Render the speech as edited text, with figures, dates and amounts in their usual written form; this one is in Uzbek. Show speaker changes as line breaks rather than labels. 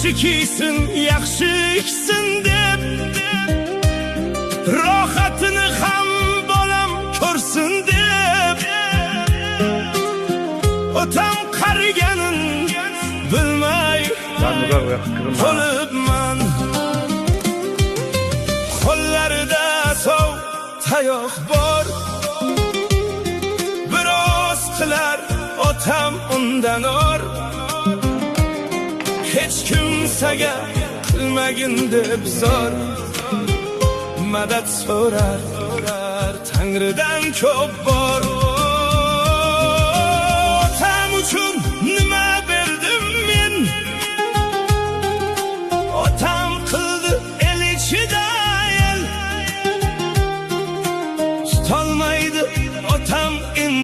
yaxshi kiysin, yaxshi ichsin deb, rohatini ham bolam ko'rsin deb, otam qariganin bilmay qolibman. Qo'llarida sov tayoq bor, biroz qilar otam undan or. Hech kimsaga qilmagin deb zor, madad so'rar Tangridan ko'p bor.